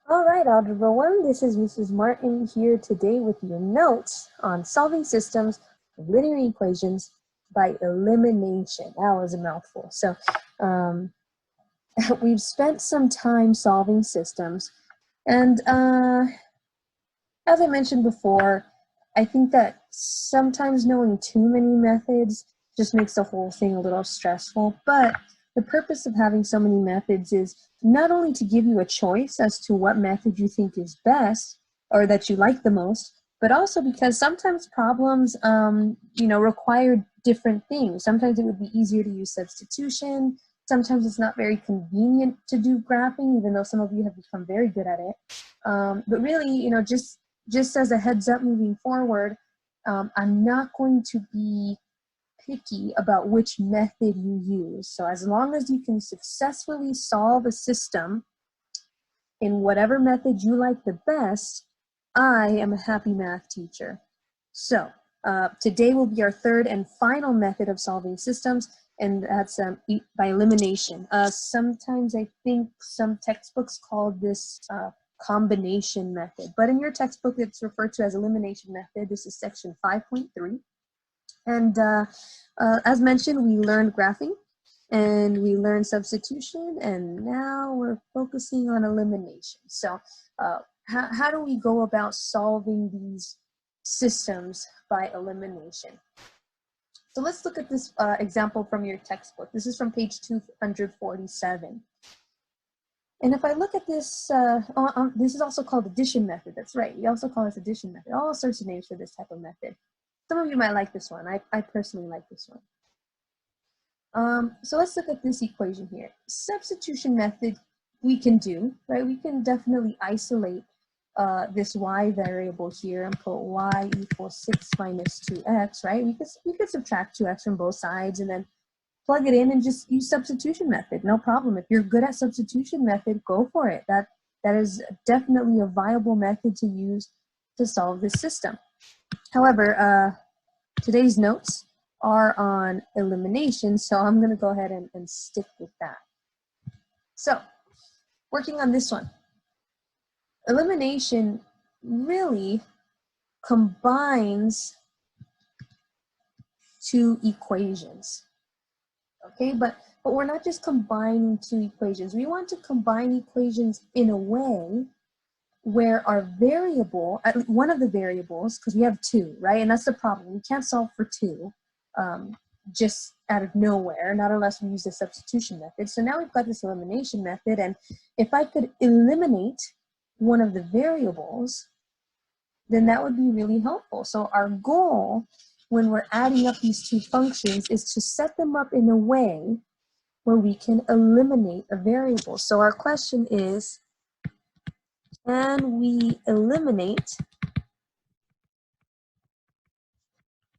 All right, Algebra 1, this is Mrs. Martin here today with your notes on solving systems of linear equations by elimination. That was a mouthful. So we've spent some time solving systems, and as I mentioned before, I think that sometimes knowing too many methods just makes the whole thing a little stressful, but the purpose of having so many methods is not only to give you a choice as to what method you think is best or that you like the most, but also because sometimes problems, require different things. Sometimes it would be easier to use substitution. Sometimes it's not very convenient to do graphing, even though some of you have become very good at it. But really, just as a heads up moving forward, I'm not going to be picky about which method you use. So as long as you can successfully solve a system in whatever method you like the best, I am a happy math teacher. So today will be our third and final method of solving systems, and that's by elimination. Sometimes I think some textbooks call this combination method, but in your textbook it's referred to as elimination method. This is section 5.3. And as mentioned, we learned graphing and we learned substitution, and now we're focusing on elimination. So how do we go about solving these systems by elimination? So let's look at this example from your textbook. This is from page 247. And if I look at this, this is also called addition method. That's right, we also call this addition method. All sorts of names for this type of method. Some of you might like this one. I personally like this one. So let's look at this equation here. Substitution method we can do, right? We can definitely isolate this y variable here and put y equals 6 minus 2x, right? We could subtract 2x from both sides and then plug it in and just use substitution method. No problem. If you're good at substitution method, go for it. That is definitely a viable method to use to solve this system. However, today's notes are on elimination, so I'm going to go ahead and stick with that. So, working on this one. Elimination really combines two equations. Okay, but we're not just combining two equations. We want to combine equations in a way where our variable, one of the variables, because we have two, right? And that's the problem. We can't solve for two just out of nowhere, not unless we use the substitution method. So now we've got this elimination method, and if I could eliminate one of the variables, then that would be really helpful. So our goal when we're adding up these two functions is to set them up in a way where we can eliminate a variable. So our question is, can we eliminate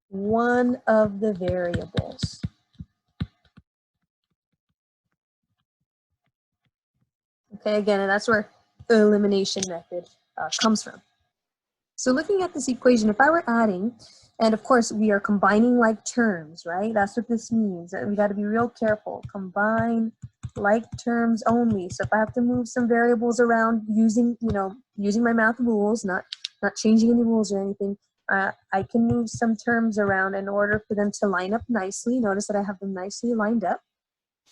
one of the variables? Okay, again, and that's where the elimination method comes from. So looking at this equation, if I were adding, and of course we are combining like terms, right? That's what this means. We got to be real careful. Combine like terms only. So if I have to move some variables around using my math rules, not changing any rules or anything, I can move some terms around in order for them to line up nicely. Notice that I have them nicely lined up.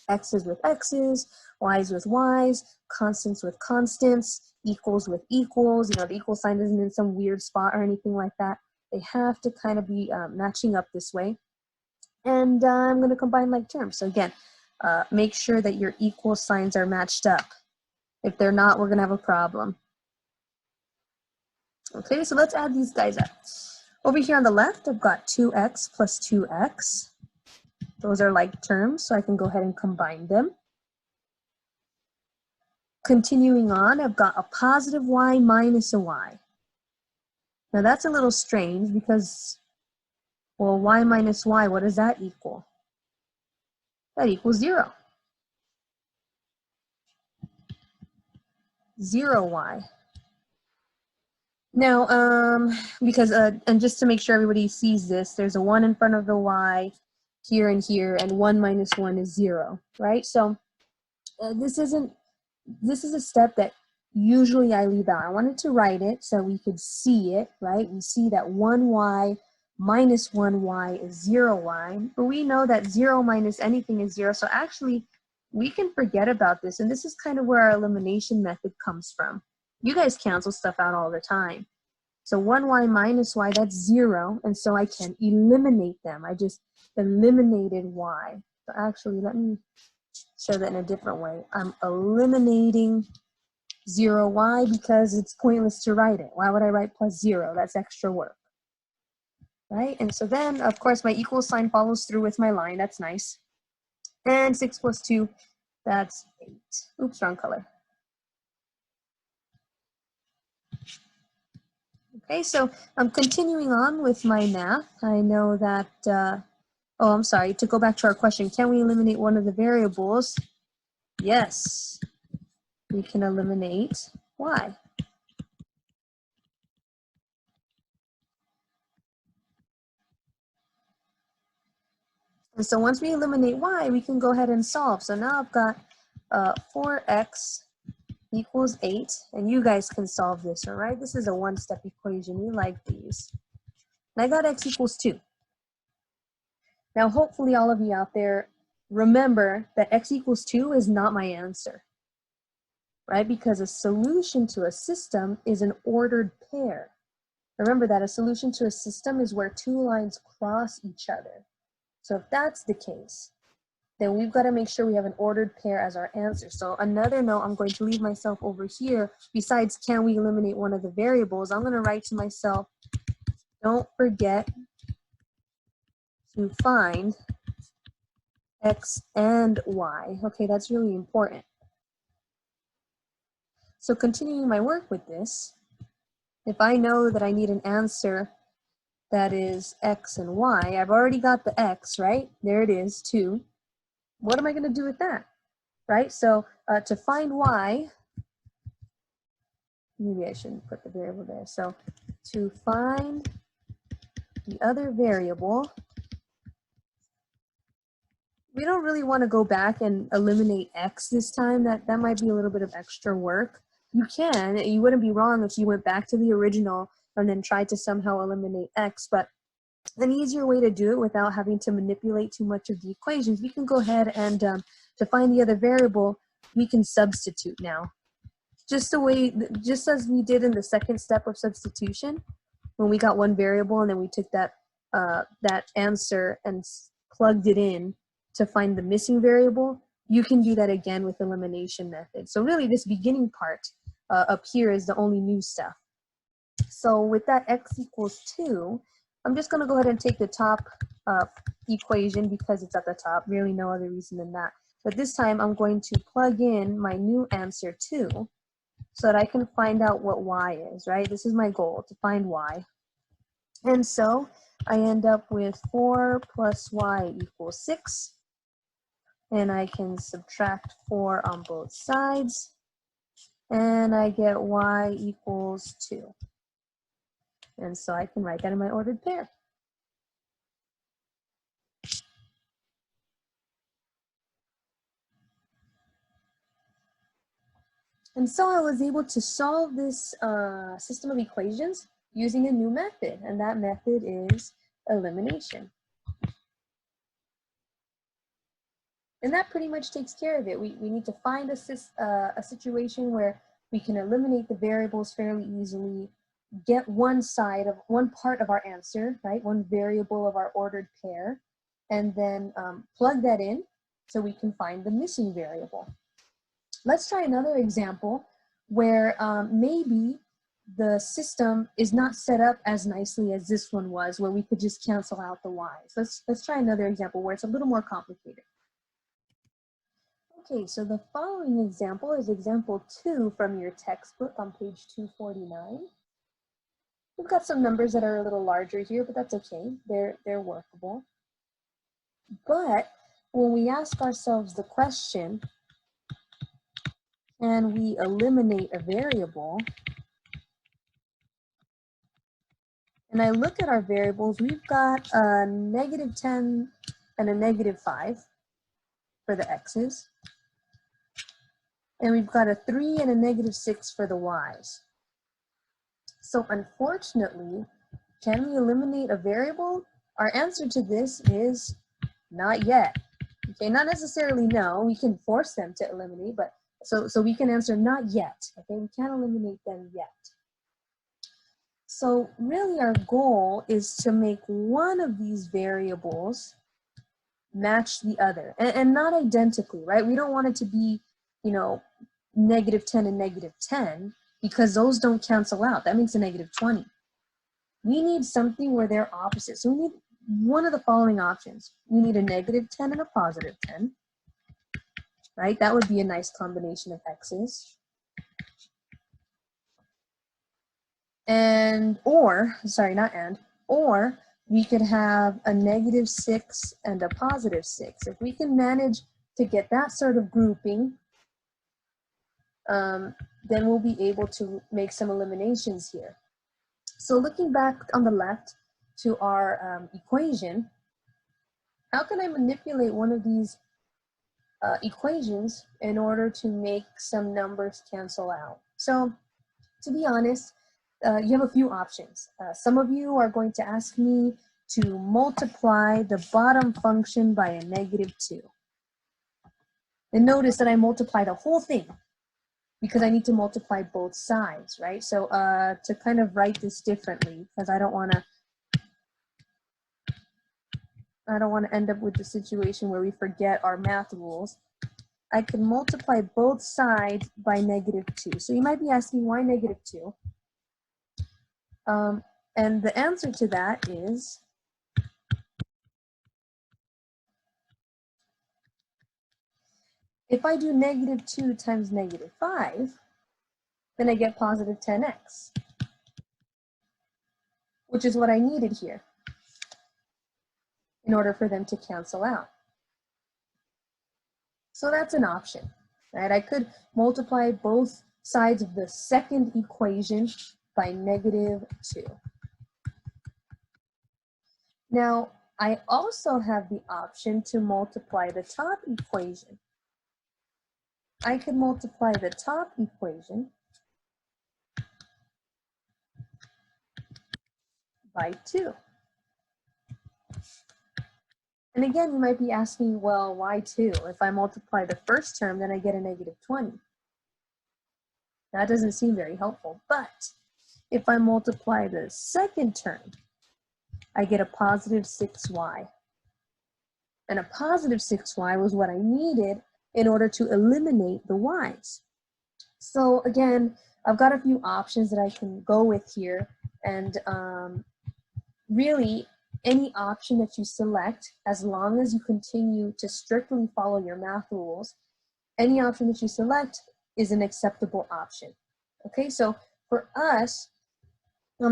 X's with X's, Y's with Y's, constants with constants, equals with equals. The equal sign isn't in some weird spot or anything like that. They have to kind of be matching up this way. And I'm going to combine like terms. So again, make sure that your equal signs are matched up. If they're not, we're going to have a problem. Okay, so let's add these guys up. Over here on the left, I've got 2x plus 2x. Those are like terms, so I can go ahead and combine them. Continuing on, I've got a positive y minus a y. Now that's a little strange because, well, y minus y, what does that equal? That equals 0. 0y. Now, because, and just to make sure everybody sees this, there's a 1 in front of the y here and here, and 1 minus 1 is 0, right? So this is a step that usually I leave out. I wanted to write it so we could see it, right? We see that 1y minus 1y is 0y, but we know that 0 minus anything is 0, so actually we can forget about this, and this is kind of where our elimination method comes from. You guys cancel stuff out all the time. So 1y minus y, that's 0, and so I can eliminate them. I just eliminated y. So actually, let me show that in a different way. I'm eliminating 0y because it's pointless to write it. Why would I write plus 0? That's extra work, right? And so then, of course, my equal sign follows through with my line. That's nice. And 6 plus 2, that's 8. Oops, wrong color. Okay, so I'm continuing on with my math. I know that, oh, I'm sorry, to go back to our question, can we eliminate one of the variables? Yes, we can eliminate y. And so once we eliminate y, we can go ahead and solve. So now I've got 4x equals 8, and you guys can solve this, all right? This is a one-step equation. We like these. And I got x equals 2. Now, hopefully all of you out there remember that x equals 2 is not my answer, right? Because a solution to a system is an ordered pair. Remember that a solution to a system is where two lines cross each other. So if that's the case, then we've got to make sure we have an ordered pair as our answer. So another note I'm going to leave myself over here, besides can we eliminate one of the variables, I'm going to write to myself, don't forget to find x and y. Okay, that's really important. So continuing my work with this, if I know that I need an answer that is x and y, I've already got the x, right? There it is, 2. What am I going to do with that, right? So to find y, maybe I shouldn't put the variable there. So to find the other variable, we don't really want to go back and eliminate x this time. That might be a little bit of extra work. You can, you wouldn't be wrong if you went back to the original and then tried to somehow eliminate x, but an easier way to do it without having to manipulate too much of the equations, we can go ahead and to find the other variable, we can substitute now. Just as we did in the second step of substitution, when we got one variable and then we took that that answer and plugged it in to find the missing variable, you can do that again with elimination method. So really this beginning part up here is the only new stuff. So with that x equals 2, I'm just going to go ahead and take the top equation because it's at the top, really no other reason than that. But this time I'm going to plug in my new answer 2 so that I can find out what y is, right? This is my goal, to find y. And so I end up with 4 plus y equals 6. And I can subtract 4 on both sides. And I get y equals 2. And so I can write that in my ordered pair. And so I was able to solve this system of equations using a new method, and that method is elimination. And that pretty much takes care of it. We need to find a situation where we can eliminate the variables fairly easily, get one part of our answer, right? One variable of our ordered pair, and then plug that in so we can find the missing variable. Let's try another example where maybe the system is not set up as nicely as this one was, where we could just cancel out the y's. Let's try another example where it's a little more complicated. Okay, so the following example is example 2 from your textbook on page 249. We've got some numbers that are a little larger here, but that's okay. They're workable. But when we ask ourselves the question, can we eliminate a variable? And I look at our variables, we've got a -10 and a -5 for the x's. and we've got a 3 and a -6 for the y's. So unfortunately, can we eliminate a variable? Our answer to this is not yet. Okay, not necessarily no, we can force them to eliminate, but so we can answer not yet. Okay, we can't eliminate them yet. So really our goal is to make one of these variables match the other, and not identically, right? We don't want it to be, you know, -10 and -10, because those don't cancel out. That makes a -20. We need something where they're opposite. So we need one of the following options. We need a -10 and a +10, right? That would be a nice combination of x's. Or we could have a -6 and a +6. If we can manage to get that sort of grouping, then we'll be able to make some eliminations here. So looking back on the left to our equation, how can I manipulate one of these equations in order to make some numbers cancel out? So to be honest, you have a few options. Some of you are going to ask me to multiply the bottom function by a -2. And notice that I multiply the whole thing because I need to multiply both sides, right? So to kind of write this differently, because I don't want to end up with the situation where we forget our math rules. I can multiply both sides by -2. So you might be asking, why -2? And the answer to that is if I do -2 times -5, then I get positive 10x, which is what I needed here in order for them to cancel out. So that's an option, right? I could multiply both sides of the second equation by -2. Now, I also have the option to multiply the top equation. I could multiply the top equation by 2. And again, you might be asking, well, why 2? If I multiply the first term, then I get a -20. That doesn't seem very helpful. But if I multiply the second term, I get a positive 6y. And a positive 6y was what I needed in order to eliminate the y's. So again, I've got a few options that I can go with here. And really, any option that you select, as long as you continue to strictly follow your math rules, any option that you select is an acceptable option. Okay, so for us,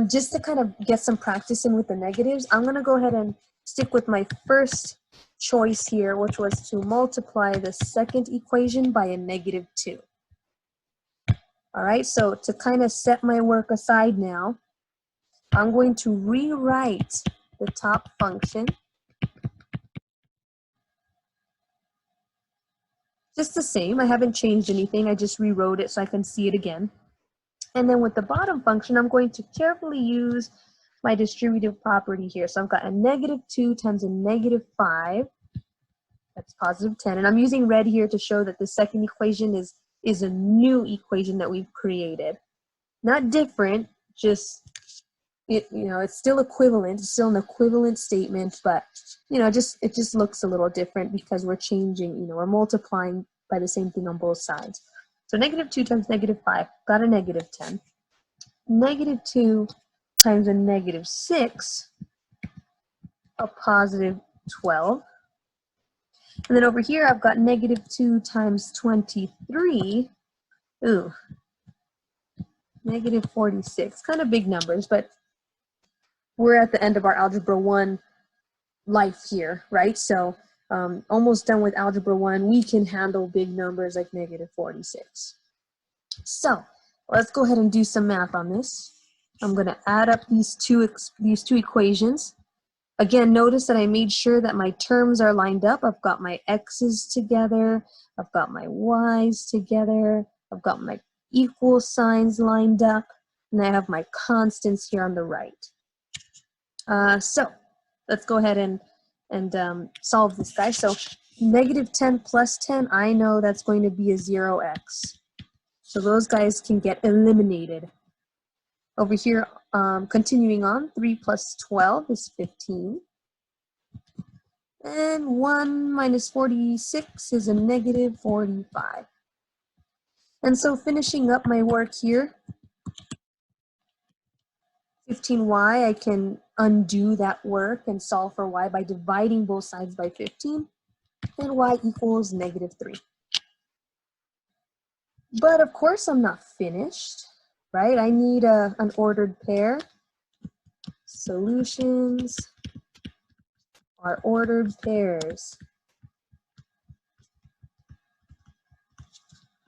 just to kind of get some practice in with the negatives, I'm going to go ahead and stick with my first choice here, which was to multiply the second equation by a -2. All right, so to kind of set my work aside now, I'm going to rewrite the top function just the same. I haven't changed anything. I just rewrote it so I can see it again. And then with the bottom function, I'm going to carefully use my distributive property here. So I've got a -2 times a -5. That's positive 10. And I'm using red here to show that the second equation is a new equation that we've created. Not different, just, it's still equivalent. It's still an equivalent statement, but, it just looks a little different because we're changing, we're multiplying by the same thing on both sides. So -2 times -5, got a -10. -2 times a -6, a positive 12. And then over here, I've got -2 times 23, -46. Kind of big numbers, but we're at the end of our Algebra 1 life here, right? So almost done with Algebra 1. We can handle big numbers like -46. So let's go ahead and do some math on this. I'm going to add up these two equations. Again, notice that I made sure that my terms are lined up. I've got my x's together. I've got my y's together. I've got my equal signs lined up. And I have my constants here on the right. So let's go ahead and solve this guy. So negative 10 plus 10, I know that's going to be a 0x. So those guys can get eliminated. Over here, continuing on, 3 plus 12 is 15. And 1 minus 46 is a negative 45. And so finishing up my work here, 15y, I can undo that work and solve for y by dividing both sides by 15. And y equals negative 3. But of course I'm not finished, right? I need an ordered pair. Solutions are ordered pairs.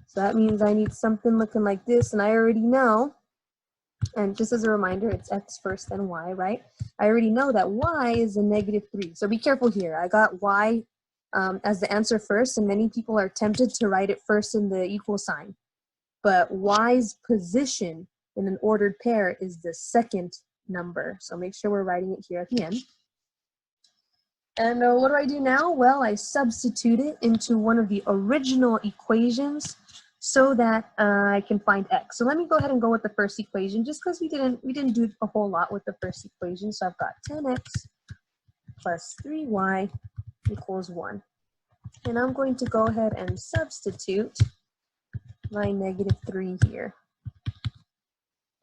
So that means I need something looking like this, and I already know, and just as a reminder, it's x first then y, right? I already know that y is a negative 3. So be careful here. I got y as the answer first, and many people are tempted to write it first in the equal sign. But y's position in an ordered pair is the second number. So make sure we're writing it here at the end. And what do I do now? Well, I substitute it into one of the original equations so that I can find x. So let me go ahead and go with the first equation, just because we didn't do a whole lot with the first equation. So I've got 10x plus 3y equals 1. And I'm going to go ahead and substitute my negative 3 here.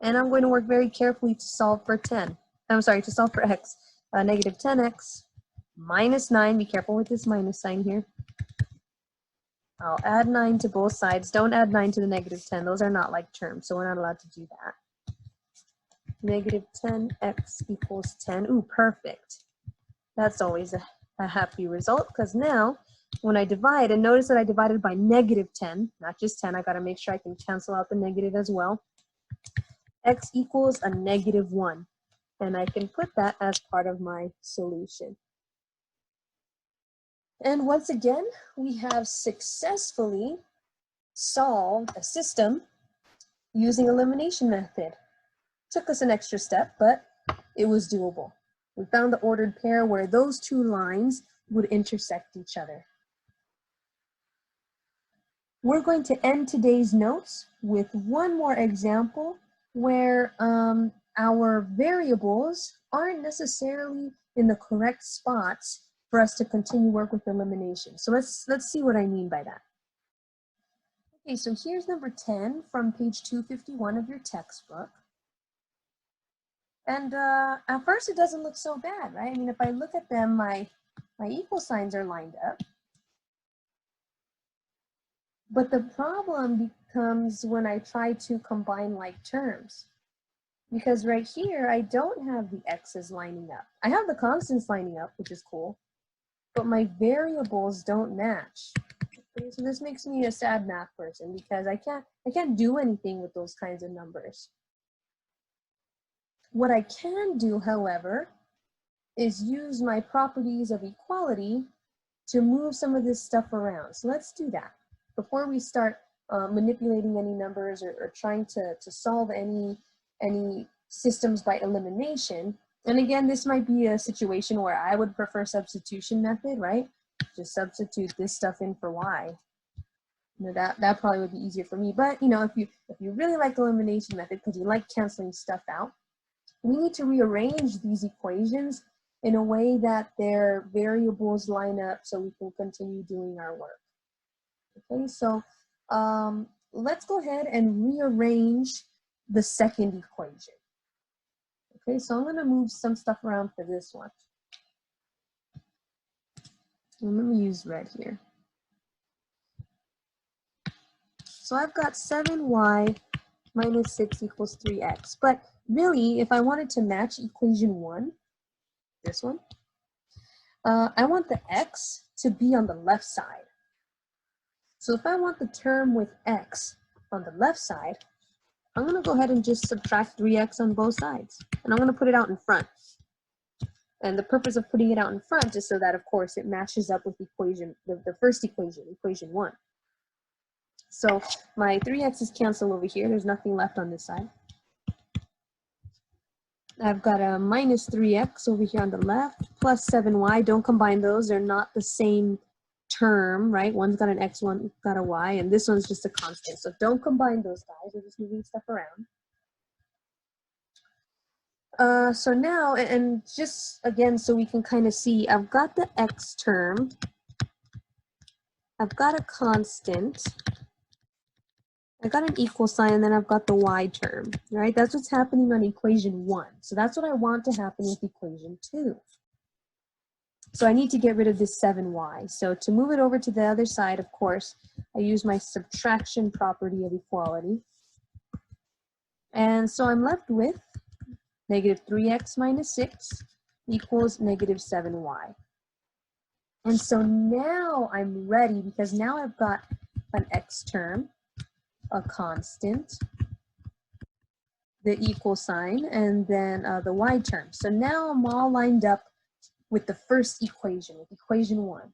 And I'm going to work very carefully to solve for 10. I'm sorry, to solve for x. Negative 10x minus 9. Be careful with this minus sign here. I'll add 9 to both sides. Don't add 9 to the negative 10. Those are not like terms, so we're not allowed to do that. Negative 10x equals 10. Ooh, perfect. That's always a happy result, because now when I divide, and notice that I divided by negative 10, not just 10, I got to make sure I can cancel out the negative as well. X equals a negative 1, and I can put that as part of my solution. And once again, we have successfully solved a system using elimination method. Took us an extra step, but it was doable. We found the ordered pair where those two lines would intersect each other. We're going to end today's notes with one more example where our variables aren't necessarily in the correct spots for us to continue work with elimination. So let's see what I mean by that. Okay, so here's number 10 from page 251 of your textbook. And at first it doesn't look so bad, right? I mean, if I look at them, my equal signs are lined up. But the problem becomes when I try to combine like terms. Because right here, I don't have the x's lining up. I have the constants lining up, which is cool, but my variables don't match. Okay, so this makes me a sad math person because I can't do anything with those kinds of numbers. What I can do, however, is use my properties of equality to move some of this stuff around. So let's do that. Before we start manipulating any numbers or trying to solve any systems by elimination, and again, this might be a situation where I would prefer substitution method, right? Just substitute this stuff in for y. You know, that probably would be easier for me. But you know, if you really like elimination method because you like canceling stuff out, we need to rearrange these equations in a way that their variables line up so we can continue doing our work. Okay, so let's go ahead and rearrange the second equation. Okay, so I'm going to move some stuff around for this one. And let me use red here. So I've got 7y minus 6 equals 3x. But really, if I wanted to match equation 1, this one, I want the x to be on the left side. So if I want the term with x on the left side, I'm going to go ahead and just subtract 3x on both sides. And I'm going to put it out in front. And the purpose of putting it out in front is so that, of course, it matches up with equation, the first equation, equation 1. So my 3x's cancel over here. There's nothing left on this side. I've got a minus 3x over here on the left, plus 7y. Don't combine those. They're not the same term, right? One's got an x, one's got a y, and this one's just a constant. So don't combine those guys. We're just moving stuff around. So now, and just again, so we can kind of see, I've got the x term, I've got a constant, I got an equal sign, and then I've got the y term, right? That's what's happening on equation 1. So that's what I want to happen with equation 2. So I need to get rid of this 7y. So to move it over to the other side, of course, I use my subtraction property of equality. And so I'm left with negative 3x minus 6 equals negative 7y. And so now I'm ready, because now I've got an x term, a constant, the equal sign, and then the y term. So now I'm all lined up with the first equation, with equation 1.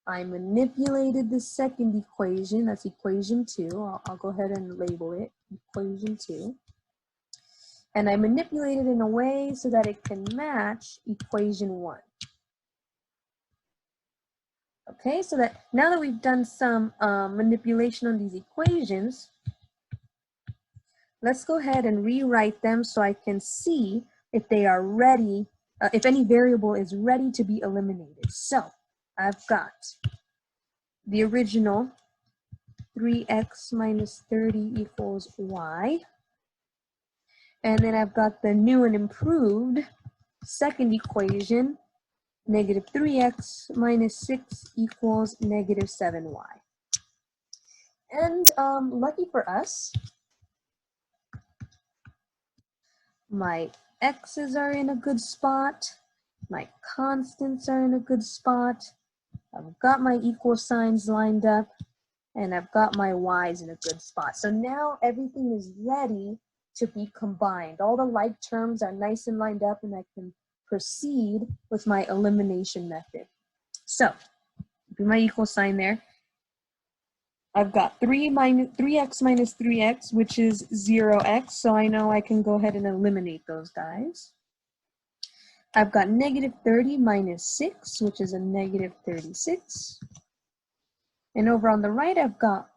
I manipulated the second equation, that's equation 2. I'll go ahead and label it equation 2. And I manipulate it in a way so that it can match equation 1. Okay, so that now that we've done some manipulation on these equations, let's go ahead and rewrite them so I can see if they are ready, if any variable is ready to be eliminated. So I've got the original 3x minus 30 equals y. And then I've got the new and improved second equation, negative 3x minus 6 equals negative 7y. And lucky for us, my x's are in a good spot, my constants are in a good spot, I've got my equal signs lined up, and I've got my y's in a good spot. So now everything is ready to be combined. All the like terms are nice and lined up, and I can proceed with my elimination method. So, do my equal sign there. I've got 3x minus 3x, which is 0x, so I know I can go ahead and eliminate those guys. I've got negative 30 minus 6, which is a negative 36. And over on the right, I've got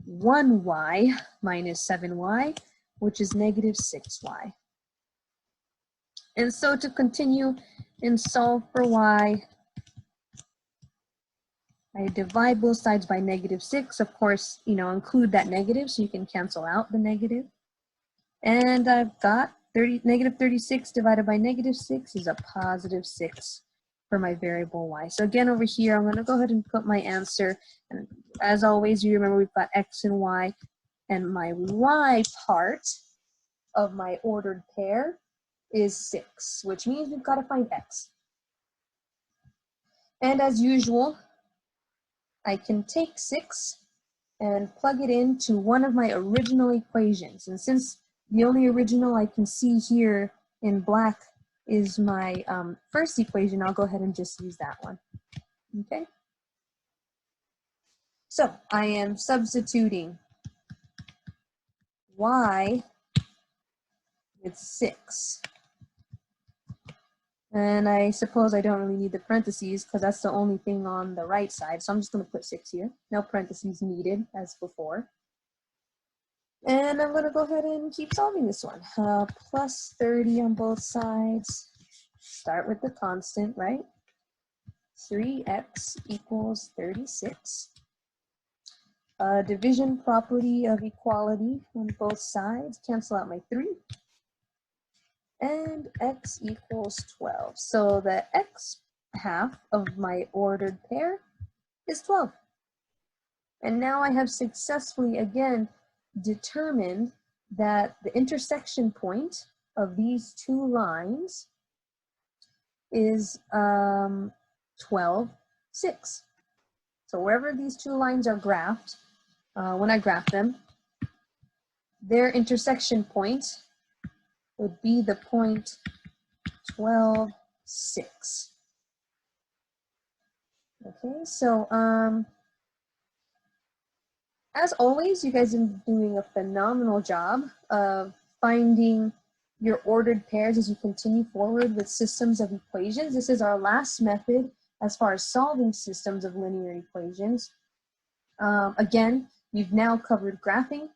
1y minus 7y, which is negative 6y. And so to continue and solve for y, I divide both sides by negative 6. Of course, include that negative so you can cancel out the negative. And I've got negative 36 divided by negative 6 is a positive 6 for my variable y. So again, over here, I'm going to go ahead and put my answer. And as always, you remember we've got x and y. And my y part of my ordered pair is 6, which means we've got to find x. And as usual, I can take 6 and plug it into one of my original equations. And since the only original I can see here in black is my first equation, I'll go ahead and just use that one. Okay? So I am substituting y with 6. And I suppose I don't really need the parentheses because that's the only thing on the right side. So I'm just going to put 6 here. No parentheses needed as before. And I'm going to go ahead and keep solving this one. Plus 30 on both sides. Start with the constant, right? 3x equals 36. Division property of equality on both sides. Cancel out my 3. And x equals 12. So the x half of my ordered pair is 12. And now I have successfully, again, determined that the intersection point of these two lines is 12, 6. So wherever these two lines are graphed, when I graph them, their intersection point would be the point 12, 6. Okay, so as always, you guys are doing a phenomenal job of finding your ordered pairs as you continue forward with systems of equations. This is our last method as far as solving systems of linear equations. Again, we've now covered graphing,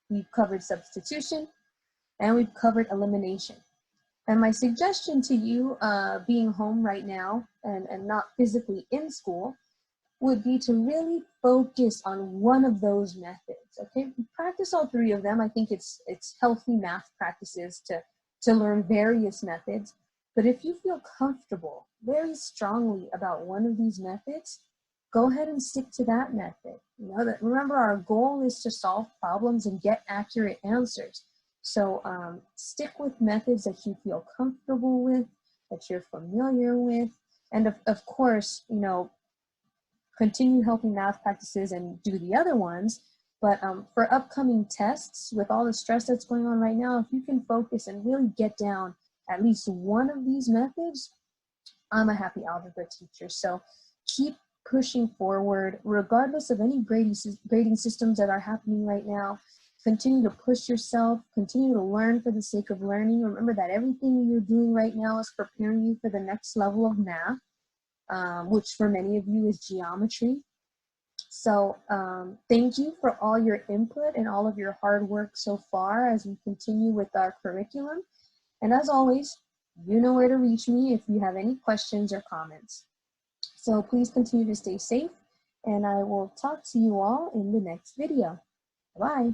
we've covered substitution, and we've covered elimination. And my suggestion to you, being home right now and not physically in school, would be to really focus on one of those methods, okay? Practice all 3 of them. I think it's healthy math practices to learn various methods. But if you feel comfortable very strongly about one of these methods, go ahead and stick to that method. You know, that, remember, our goal is to solve problems and get accurate answers. So stick with methods that you feel comfortable with, that you're familiar with, and of course, you know, continue helping math practices and do the other ones. But for upcoming tests, with all the stress that's going on right now, if you can focus and really get down at least one of these methods, I'm a happy algebra teacher. So keep pushing forward, regardless of any grading systems that are happening right now. Continue to push yourself, continue to learn for the sake of learning. Remember that everything you're doing right now is preparing you for the next level of math, which for many of you is geometry. So thank you for all your input and all of your hard work so far as we continue with our curriculum. And as always, you know where to reach me if you have any questions or comments. So please continue to stay safe, and I will talk to you all in the next video. Bye.